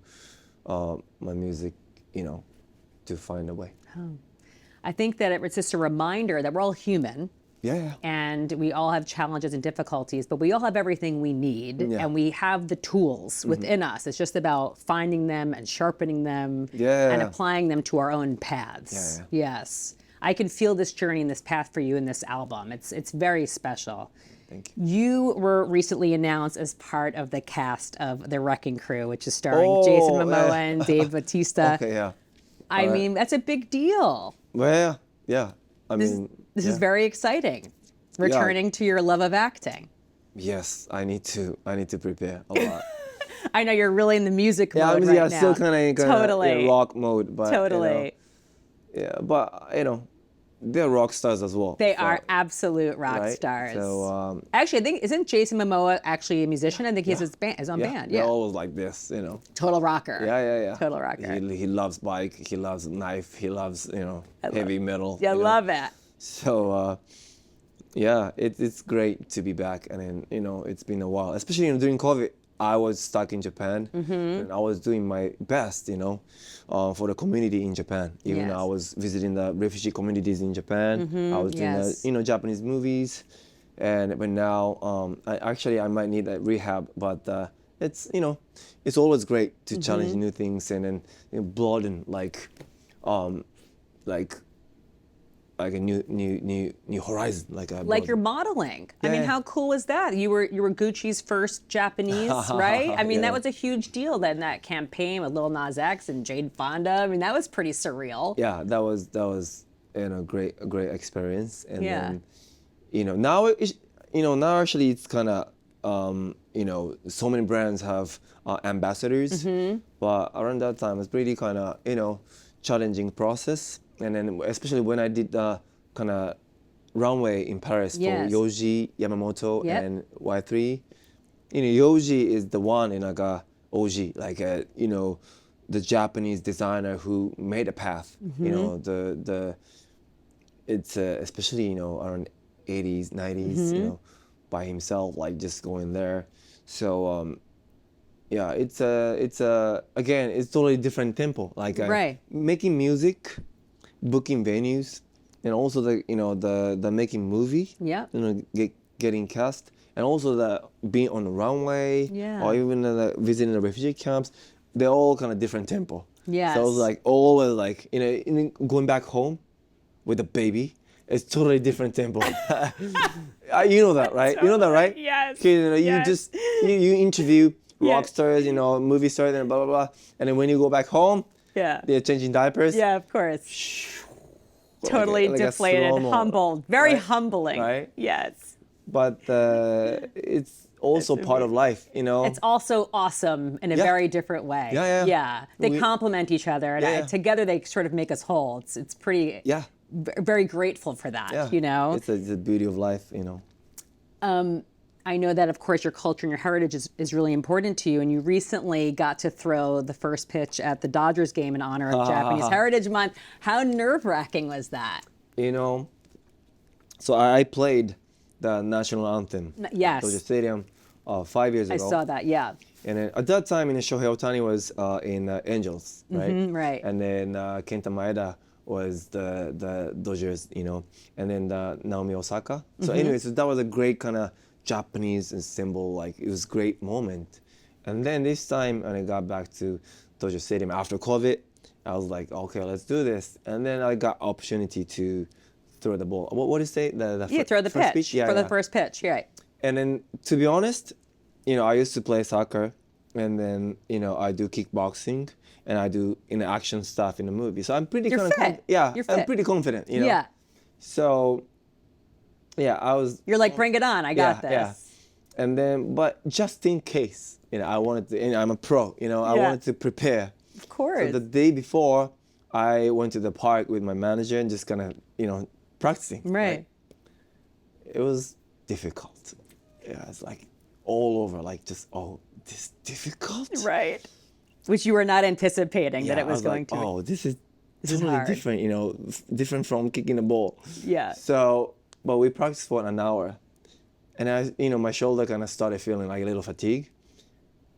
my music, to find a way. I think that it's just a reminder that we're all human. Yeah. And we all have challenges and difficulties, but we all have everything we need, and we have the tools within us. It's just about finding them and sharpening them and applying them to our own paths. Yes. I can feel this journey and this path for you in this album. It's very special. Thank you. You were recently announced as part of the cast of The Wrecking Crew, which is starring Jason Momoa and Dave Bautista. Okay, yeah. I mean, that's a big deal. Well, yeah. This is very exciting. Returning to your love of acting. Yes, I need to prepare a lot. I know you're really in the music mode right now. still kind of Totally. rock mode, but Totally. but they're rock stars as well. They are absolute rock stars. So actually, I think isn't Jason Momoa actually a musician? I think he has his own band. They're always like this, Total rocker. Yeah. Total rocker. He loves bike. He loves knife. He loves heavy metal. I love it. So it's great to be back, and then it's been a while, especially during COVID. I was stuck in Japan, and I was doing my best, for the community in Japan. Even I was visiting the refugee communities in Japan. I was doing the, Japanese movies, but now I might need a rehab, but it's it's always great to challenge new things and then broaden like a new horizon, like you're modeling. I mean, how cool was that? You were Gucci's first Japanese, right? I mean, that was a huge deal. Then that campaign with Lil Nas X and Jane Fonda. I mean, that was pretty surreal. Yeah, that was a great experience. And then now now actually it's kind of so many brands have ambassadors, but around that time it's pretty kind of Challenging process. And then especially when I did the kind of runway in Paris for Yoji, Yamamoto, and Y3. Yoji is the one in like a OG, like the Japanese designer who made a path. It's especially around 80s, 90s, by himself, like just going there. So it's again, it's totally different tempo. Like making music, booking venues, and also the making movie. Getting cast, and also the being on the runway, or even visiting the refugee camps. They're all kind of different tempo. Yes. So it was like always like going back home with a baby. It's totally different tempo. You know that, right? You know that, right? Yes. You interview rock stars, movie stars, and blah blah blah. And then when you go back home, they're changing diapers. Yeah, of course. Totally like a deflated, slow-mo, humbled, very right? humbling. Right? Yes. But it's also part of life, you know. It's also awesome in a Yeah. very different way. Yeah, yeah. Yeah. They We- complement each other, and Yeah, yeah. together they sort of make us whole. It's pretty. Yeah. Very grateful for that. Yeah. You know. It's the beauty of life, you know. I know that, of course, your culture and your heritage is really important to you, and you recently got to throw the first pitch at the Dodgers game in honor of Japanese Heritage Month. How nerve-wracking was that? You know, so I played the national anthem Yes. at Dodger Stadium 5 years I ago. saw that, yeah. And then at that time, Shohei Ohtani was in Angels, right? right. And then Kenta Maeda was the Dodgers, you know, and then Naomi Osaka. So anyway, so that was a great kind of Japanese symbol, like it was a great moment. And then this time, when I got back to Dodger Stadium after COVID, I was like, okay, let's do this. And then I got opportunity to throw the ball. What do you say? Throw the first pitch Yeah, for yeah. the first pitch, right. And then, to be honest, you know, I used to play soccer, and then, you know, I do kickboxing, and I do action stuff in the movie. So I'm pretty You're kind fit. of yeah, You're I'm fit. pretty confident, you know. Yeah. So, yeah, I was. You're like, bring it on, I got this. Yeah. And then, but just in case, you know, I wanted to. You know, I'm a pro. You know, I Yeah. wanted to prepare. Of course. So the day before, I went to the park with my manager and just kind of, you know, practicing. Right. It was difficult. Yeah, it's like all over, like just, oh, this is difficult? Right. Which you were not anticipating that Yeah, it was I going like, to. oh, this is is totally hard. different, you know, different from kicking the ball. Yeah. So, but we practiced for an hour. And I, you know, my shoulder kind of started feeling like a little fatigue.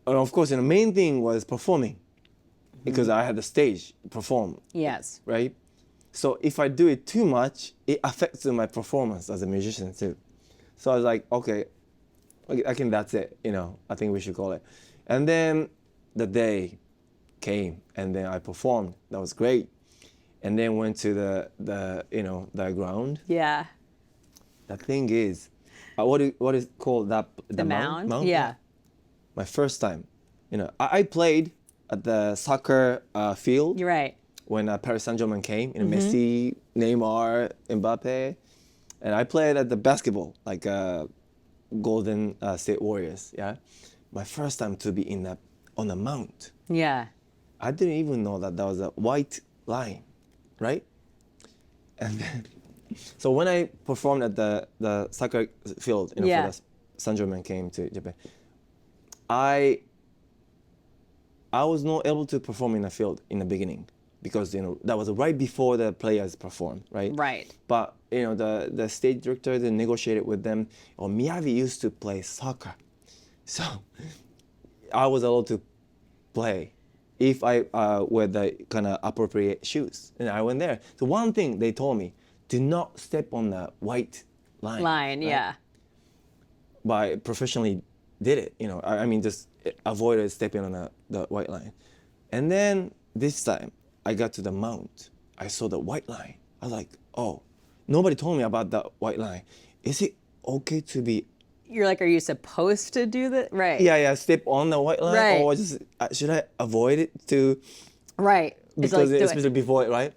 And of course, the main thing was performing because I had the stage perform, Yes. right? So if I do it too much, it affects my performance as a musician too. So I was like, okay, I think that's it, you know, I think we should call it. And then the day came and then I performed. That was great. And then went to the you know, the ground. Yeah. The thing is, what is called that? The mound? Yeah. My first time, you know, I played at the soccer field. You're right. When Paris Saint-Germain came, you know, Messi, Neymar, Mbappe, and I played at the basketball, like Golden State Warriors. Yeah, my first time to be on the mount. Yeah. I didn't even know that was a white line, right? And then, so when I performed at the soccer field, you know, Yeah. for the Saint-Germain came to Japan, I was not able to perform in the field in the beginning because, you know, that was right before the players performed, right? Right. But, you know, the stage director, they negotiated with them. Or MIYAVI used to play soccer. So I was allowed to play if I wear the kind of appropriate shoes. And I went there. So one thing they told me, do not step on the white line. right? Yeah. But I professionally did it, you know. I mean, just avoided stepping on the white line. And then this time, I got to the mount. I saw the white line. I was like, oh, nobody told me about that white line. Is it okay to be, You're like, are you supposed to do that? Right. yeah, step on the white line? Right. Or just, should I avoid it to, Right. It's because like, do especially it. before it, right?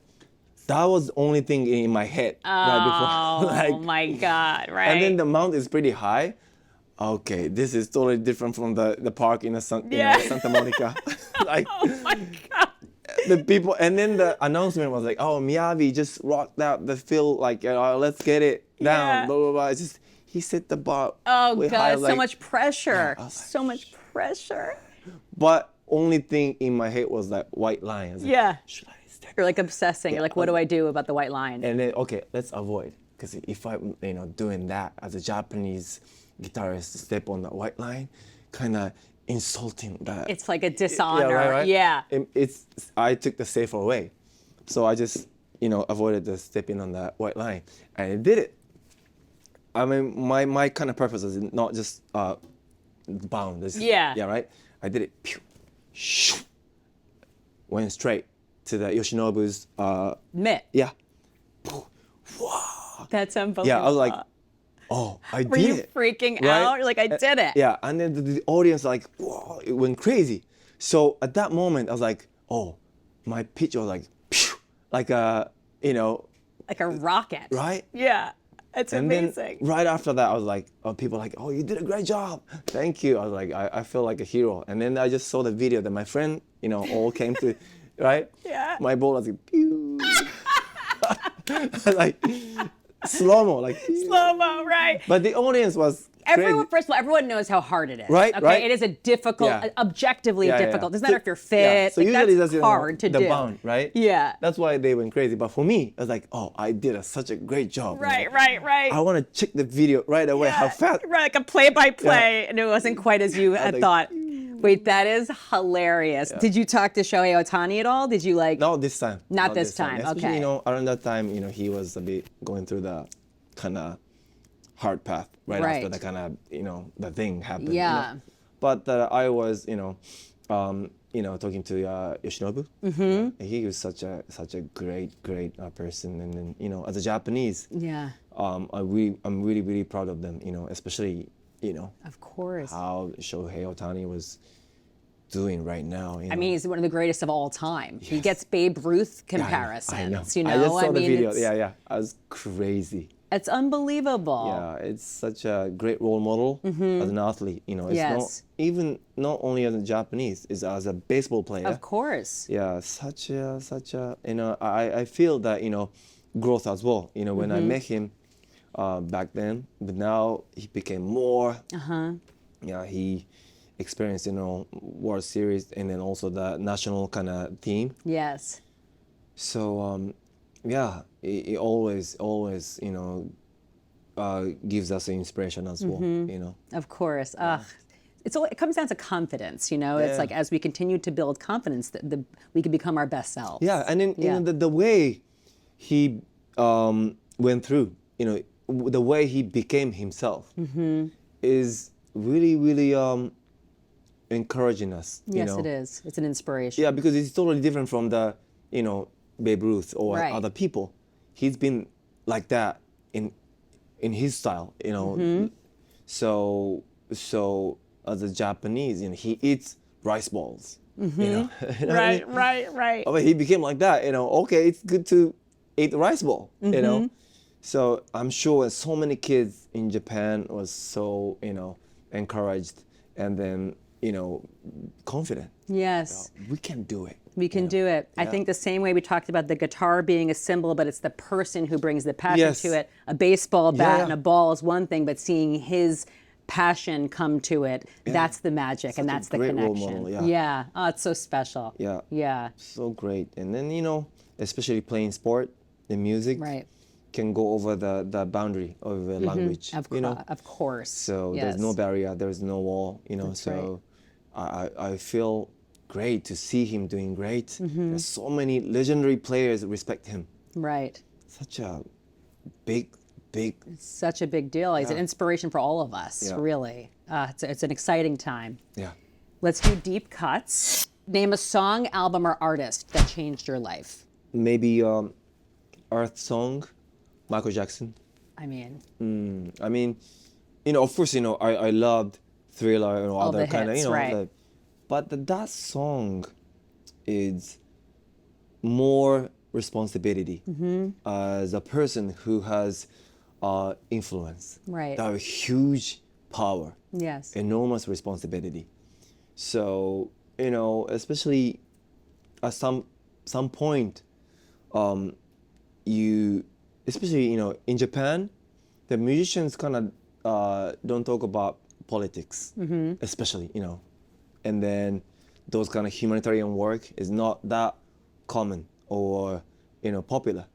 That was the only thing in my head right before. Oh my God, right? And then the mount is pretty high. Okay, this is totally different from the park in you Yeah. know, Santa Monica. Like, oh my God. the people, and then the announcement was like, oh, MIYAVI just rocked out the field, like, let's get it down, Yeah. blah, blah, blah. It's just, he set the bar Oh way God, high, so like- much pressure. I was like, So much pressure. But only thing in my head was that white line. I was like, Yeah. should I step? You're like obsessing. You're like, what do I do about the white line? And then, okay, let's avoid. Because if I'm, you know, doing that as a Japanese guitarist, step on the white line, kind of insulting that. It's like a dishonor. Yeah, right. Yeah. I took the safer way. So I just, you know, avoided the stepping on that white line. And I did it. I mean, my kind of purpose is not just bound. Yeah. Yeah, right? I did it. Pew, shoo, went straight to the Yoshinobu's, Mitt. yeah. That's unbelievable. Yeah, I was like, oh, I Were did you it. freaking Right? out? You're like, I did it. Yeah, and then the audience like, whoa, it went crazy. So at that moment, I was like, oh, my pitch was like, pew, like a, you know, like a rocket. Right? Yeah. It's And amazing. then right after that, I was like, people were like, oh, you did a great job. Thank you. I was like, I feel like a hero. And then I just saw the video that my friend, all came to, right? Yeah. My ball was like, pew. Like slow-mo, like Slow-mo, right? But the audience was crazy. First of all, everyone knows how hard it is. Right, Okay, right. it is a difficult, Yeah. objectively Yeah, yeah, difficult. yeah. Doesn't matter if you're fit. Yeah. So usually that's that's hard to the do. bound, right? Yeah. That's why they went crazy. But for me, I was like, oh, I did such a great job. Right. I want to check the video right away. How fast? Right, like a play-by-play, and it wasn't quite as you had like, thought. Wait, that is hilarious. Did you talk to Shohei Ohtani at all? Did you like? No, this time. Not this time. Especially, Okay. Around that time, he was a bit going through the kind of hard path right after the kind of, the thing happened. Yeah. But I was, talking to Yoshinobu. Mm-hmm. He was such a great person, and then as a Japanese, Yeah. I'm really proud of them. Especially Of course. how Shohei Ohtani was doing right now. I mean, he's one of the greatest of all time. He gets Babe Ruth comparisons. I know. I just saw the video. It's, Yeah. I was crazy. It's unbelievable. Yeah, it's such a great role model as an athlete. It's Yes. not only as a Japanese, it's as a baseball player. Of course. Yeah, such a I feel that growth as well. When I met him back then, but now he became more. Yeah, he experienced World Series and then also the national kind of team. Yes. So yeah, it always gives us inspiration as well. Of course. It comes down to confidence, It's Yeah. like as we continue to build confidence, we can become our best selves. Yeah, and then Yeah. the way he went through, the way he became himself is really encouraging us. Yes, it is. It's an inspiration. Yeah, because it's totally different from the Babe Ruth or Right. other people. He's been like that in his style. So as a Japanese, he eats rice balls. You know what I mean? Right. But he became like that. Okay, it's good to eat the rice ball. So I'm sure so many kids in Japan was so encouraged and then confident. Yes. We can do it. We can do it. I think the same way we talked about the guitar being a symbol, but it's the person who brings the passion Yes. to it. A baseball bat Yeah. and a ball is one thing, but seeing his passion come to it, that's the magic and Such a that's the great role connection. model, yeah. Oh, it's so special. Yeah. Yeah. So great. And then, especially playing sport, the music Right. can go over the boundary of the language. Of course. So Yes. there's no barrier, there's no wall, so I feel great to see him doing great. There's so many legendary players respect him. Right. Such a big Such a big deal. He's an Yeah. inspiration for all of us, Yeah. really. It's an exciting time. yeah. Let's do deep cuts. Name a song, album, or artist that changed your life. Maybe Earth Song, Michael Jackson. I mean, I mean, of course, I loved Thriller and All other the kind of, hits, right. but that song is more responsibility as a person who has influence. Right. That huge power, yes. enormous responsibility. So, especially at some point, especially in Japan, the musicians kind of don't talk about politics, especially and then those kind of humanitarian work is not that common or popular.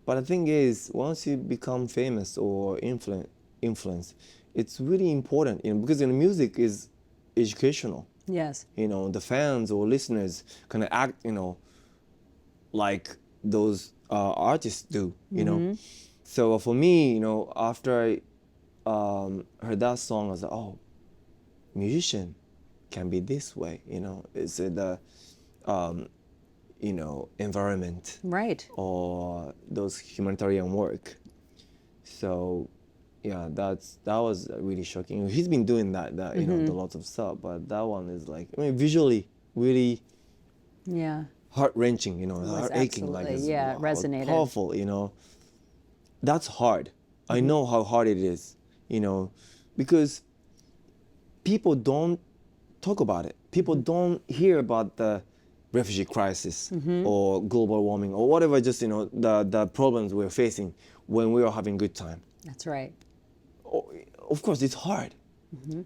But the thing is, once you become famous or influence, it's really important, because music is educational. Yes. The fans or listeners kind of act, like those artists do, So for me, after I heard that song, I was like, oh, musician can be this way, It's the, environment. Right. Or those humanitarian work. So, yeah, that was really shocking. He's been doing that the lots of stuff, but that one is like, visually really Yeah. heart-wrenching, you know, heart aching, like absolutely, yeah, it resonated. powerful, you know. That's hard. I know how hard it is, you know, because people don't talk about it. People don't hear about the refugee crisis or global warming or whatever, just, you know, the problems we're facing when we are having good time. That's right. Of course, it's hard. And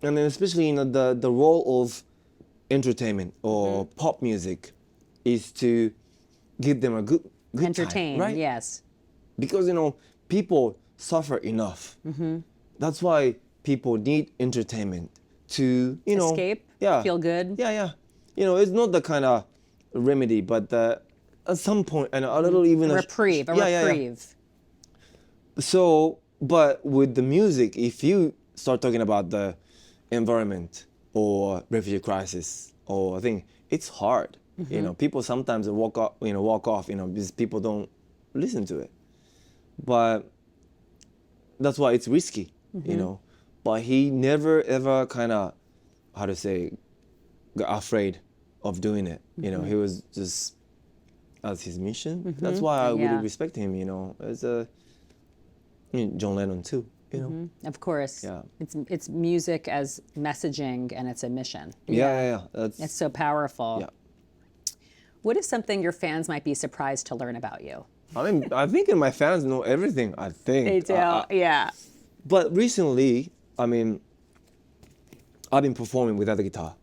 then especially, you know, the role of entertainment or pop music is to give them a good Entertain, time, right? yes. Because, you know, people suffer enough. That's why people need entertainment to, you know, Escape, feel good. Yeah. You know, it's not the kind of remedy, but at some point, and a little even A reprieve, reprieve. So, but with the music, if you start talking about the environment or refugee crisis or thing, it's hard. You know, people sometimes walk off, you know, because people don't listen to it. But that's why it's risky, you know. But he never ever kind of, how to say, got afraid of doing it. You know, he was just as his mission. That's why I really respect him. You know, as John Lennon too. You know. Of course. Yeah. It's music as messaging and it's a mission. Yeah. It's so powerful. Yeah. What is something your fans might be surprised to learn about you? I mean, I think my fans know everything. I think They do, yeah. But recently, I mean, I've been performing without the guitar.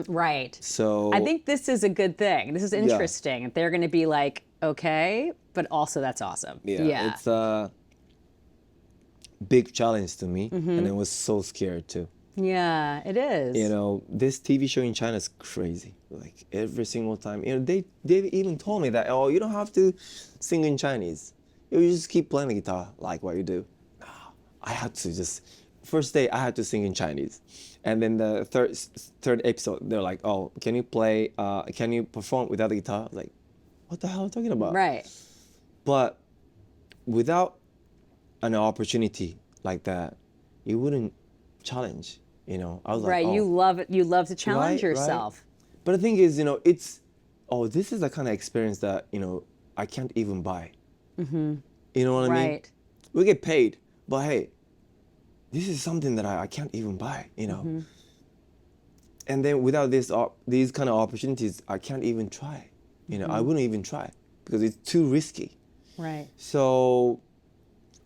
Right. So I think this is a good thing. This is interesting. They're going to be like, okay, but also that's awesome. yeah, it's a big challenge to me, and I was so scared too. Yeah, it is. You know, this TV show in China is crazy. Like every single time, you know, they even told me that, oh, you don't have to sing in Chinese. You just keep playing the guitar like what you do. No, I had to just. First day I had to sing in Chinese, and then the third episode they're like, oh, can you perform without the guitar? I was like, what the hell are you talking about? Right. But without an opportunity like that, you wouldn't challenge. You know, I was like, Right. oh, You love it. You love to challenge right. yourself. But the thing is, you know, this is the kind of experience that, you know, I can't even buy. You know what I mean? Right. We get paid, but hey, this is something that I can't even buy, you know. And then without these kind of opportunities, I can't even try. You know, I wouldn't even try because it's too risky. Right. So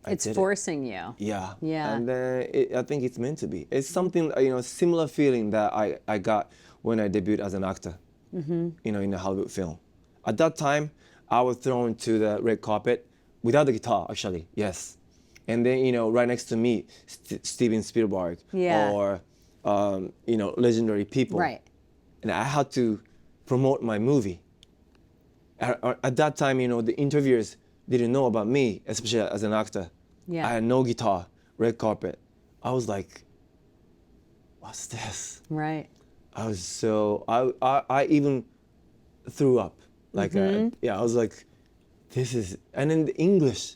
It's forcing you. Yeah. Yeah. And I think it's meant to be. It's something, you know, similar feeling that I got when I debuted as an actor, you know, in a Hollywood film. At that time, I was thrown to the red carpet without the guitar, actually, yes. And then, you know, right next to me, Steven Spielberg or, you know, legendary people. Right. And I had to promote my movie. At that time, you know, the interviewers didn't know about me, especially as an actor. Yeah. I had no guitar, red carpet. I was like, what's this? Right. I was so, I even threw up. Like, I was like, this is, and in the English.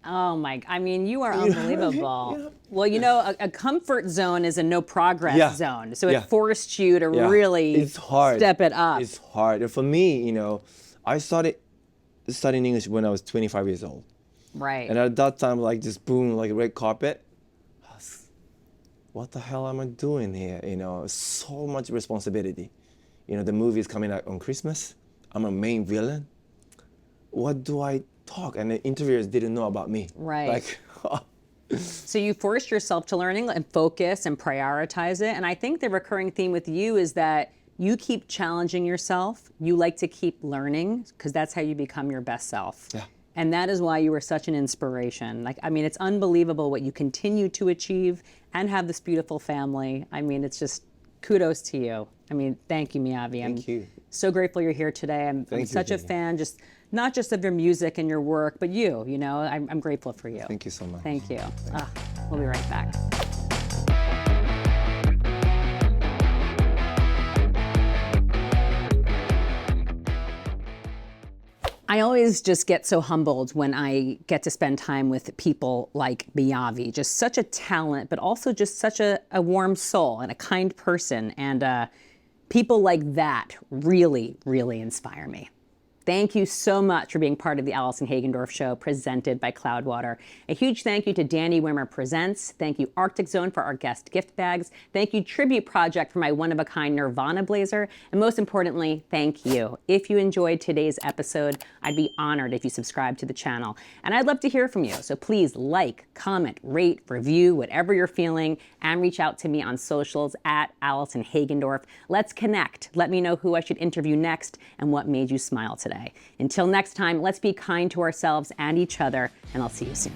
Oh my, I mean, you are unbelievable. Yeah. Well, you know, a comfort zone is a no progress zone. So it forced you to really step it up. It's hard. And for me, you know, I started studying English when I was 25 years old. Right. And at that time, like just boom, like red carpet. What the hell am I doing here? You know, so much responsibility. You know, the movie is coming out on Christmas. I'm a main villain. What do I talk? And the interviewers didn't know about me. Right. Like, so you forced yourself to learn and focus and prioritize it. And I think the recurring theme with you is that you keep challenging yourself. You like to keep learning because that's how you become your best self. Yeah. And that is why you were such an inspiration. Like, I mean, it's unbelievable what you continue to achieve and have this beautiful family. I mean, it's just kudos to you. I mean, thank you, MIYAVI. Thank you. So grateful you're here today. I'm such a fan, just not just of your music and your work, but you know, I'm grateful for you. Thank you so much. Thank you. We'll be right back. I always just get so humbled when I get to spend time with people like MIYAVI, just such a talent, but also just such a warm soul and a kind person. And People like that really, really inspire me. Thank you so much for being part of the Allison Hagendorf Show, presented by Cloudwater. A huge thank you to Danny Wimmer Presents. Thank you Arctic Zone for our guest gift bags. Thank you Tribute Project for my one-of-a-kind Nirvana blazer. And most importantly, thank you. If you enjoyed today's episode, I'd be honored if you subscribe to the channel. And I'd love to hear from you. So please like, comment, rate, review, whatever you're feeling, and reach out to me on socials at Allison Hagendorf. Let's connect. Let me know who I should interview next and what made you smile today. Until next time, let's be kind to ourselves and each other, and I'll see you soon.